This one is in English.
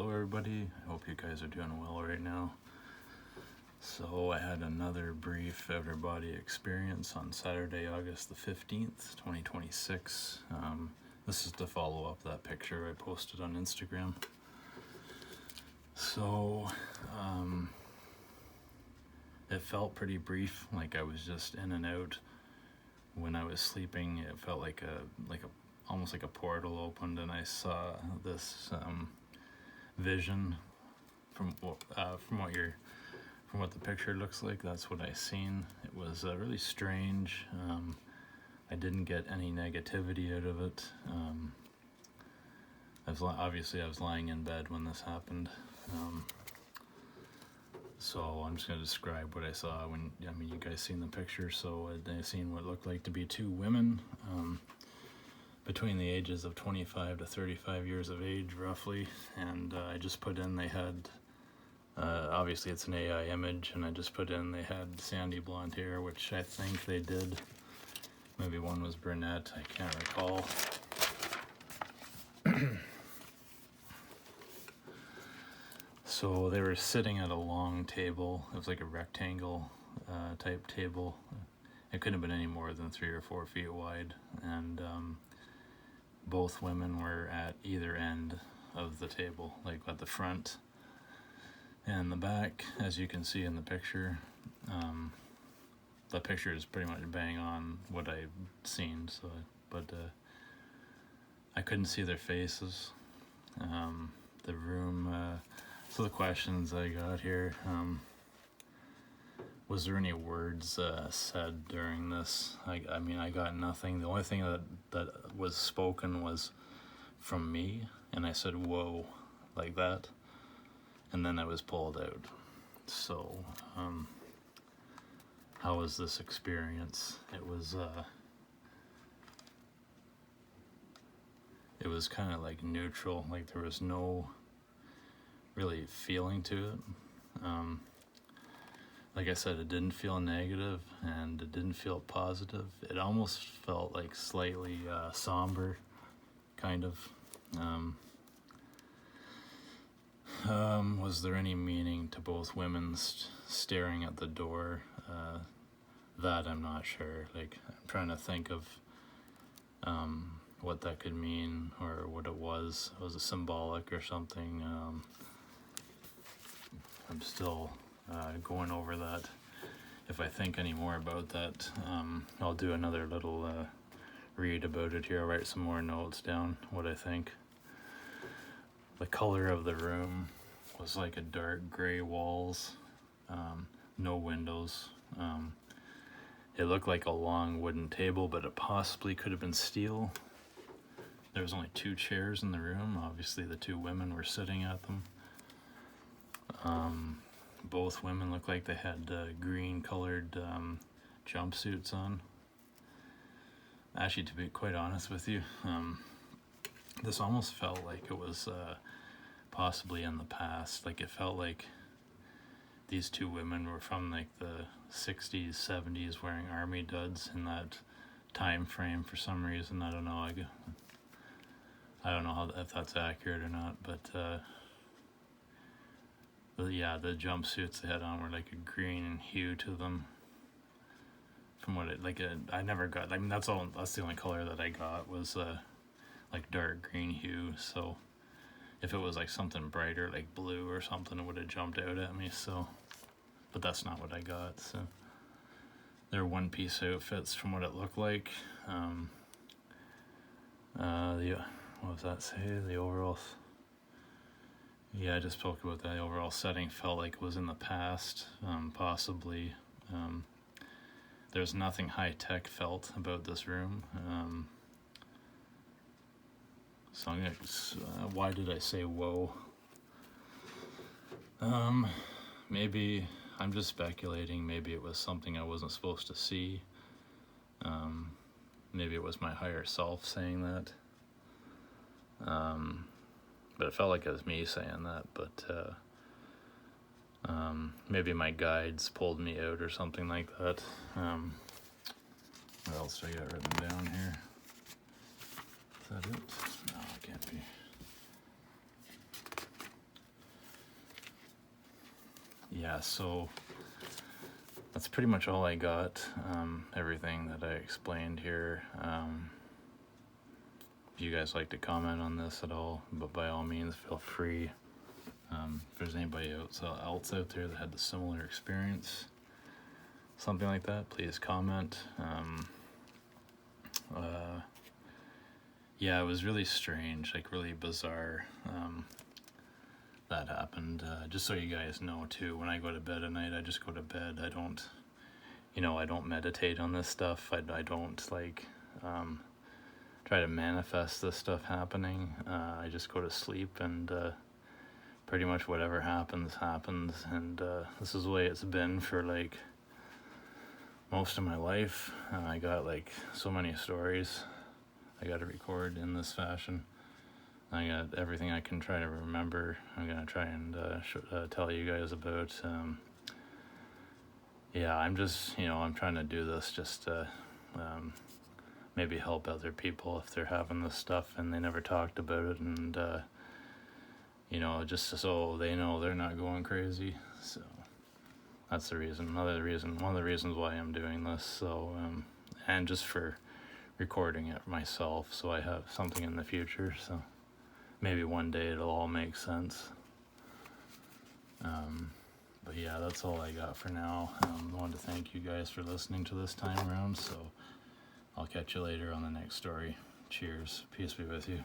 Hello everybody, I hope you guys are doing well right now. So I had another brief outer body experience on Saturday, August the 15th, 2026. This is to follow up that picture I posted on Instagram. So it felt pretty brief, like I was just in and out. When I was sleeping, it felt like almost like a portal opened, and I saw this vision from what the picture looks like. That's what I seen. It was really strange. I didn't get any negativity out of it. Obviously I was lying in bed when this happened. So I'm just going to describe what I saw you guys seen the picture. So I seen what looked like to be two women between the ages of 25 to 35 years of age roughly, and I just put in they had obviously it's an AI image, and I just put in they had sandy blonde hair, which I think they did. Maybe one was brunette, I can't recall. So they were sitting at a long table. It was like a rectangle type table. It couldn't have been any more than 3 or 4 feet wide, and both women were at either end of the table, like at the front and the back, as you can see in the picture. The picture is pretty much bang on what I've seen, but I couldn't see their faces. The room, so the questions I got here, was there any words said during this? I mean, I got nothing. The only thing that was spoken was from me, and I said, whoa, like that, and then I was pulled out. So, how was this experience? It was kind of like neutral, like there was no really feeling to it. Like I said, it didn't feel negative and it didn't feel positive. It almost felt like slightly somber, kind of. Was there any meaning to both women staring at the door? That I'm not sure. Like, I'm trying to think of what that could mean, or what it was. Was it symbolic or something? I'm still going over that. If I think any more about that, I'll do another little read about it here. I'll write some more notes down, what I think. The color of the room was like a dark gray walls, no windows. It looked like a long wooden table, but it possibly could have been steel. There was only 2 chairs in the room. Obviously the 2 women were sitting at them. Both women looked like they had green colored jumpsuits on. Actually, to be quite honest with you, this almost felt like it was possibly in the past. Like, it felt like these 2 women were from like the 60s, 70s, wearing army duds in that time frame for some reason. I don't know. I don't know if that's accurate or not, but yeah, the jumpsuits they had on were like a green hue to them. From what I never got. I mean, that's the only color that I got was like dark green hue. So if it was like something brighter, like blue or something, it would have jumped out at me. So, but that's not what I got. So they're one-piece outfits from what it looked like. What does that say? The overall. Yeah, I just spoke about that. The overall setting felt like it was in the past, possibly. There's nothing high-tech felt about this room. So I'm gonna, why did I say whoa? Maybe, I'm just speculating, maybe it was something I wasn't supposed to see. Maybe it was my higher self saying that. But it felt like it was me saying that, but maybe my guides pulled me out or something like that. What else do I got written down here? Is that it? No, it can't be. yeah, so that's pretty much all I got. Everything that I explained here. If you guys like to comment on this at all, but by all means, feel free. If there's anybody else out there that had a similar experience, something like that, please comment. Yeah, it was really strange, like really bizarre. That happened. Just so you guys know too, when I go to bed at night, I just go to bed. I don't, I don't meditate on this stuff. I don't like try to manifest this stuff happening. I just go to sleep, and pretty much whatever happens, and this is the way it's been for like most of my life. I got like so many stories I got to record in this fashion. I got everything I can try to remember. I'm gonna try and tell you guys about. Yeah, I'm just, I'm trying to do this just to maybe help other people if they're having this stuff and they never talked about it, and just so they know they're not going crazy. So that's the reason. One of the reasons why I'm doing this. So and just for recording it myself, so I have something in the future. So maybe one day it'll all make sense. But yeah, that's all I got for now. I wanted to thank you guys for listening to this time around. So I'll catch you later on the next story. Cheers. Peace be with you.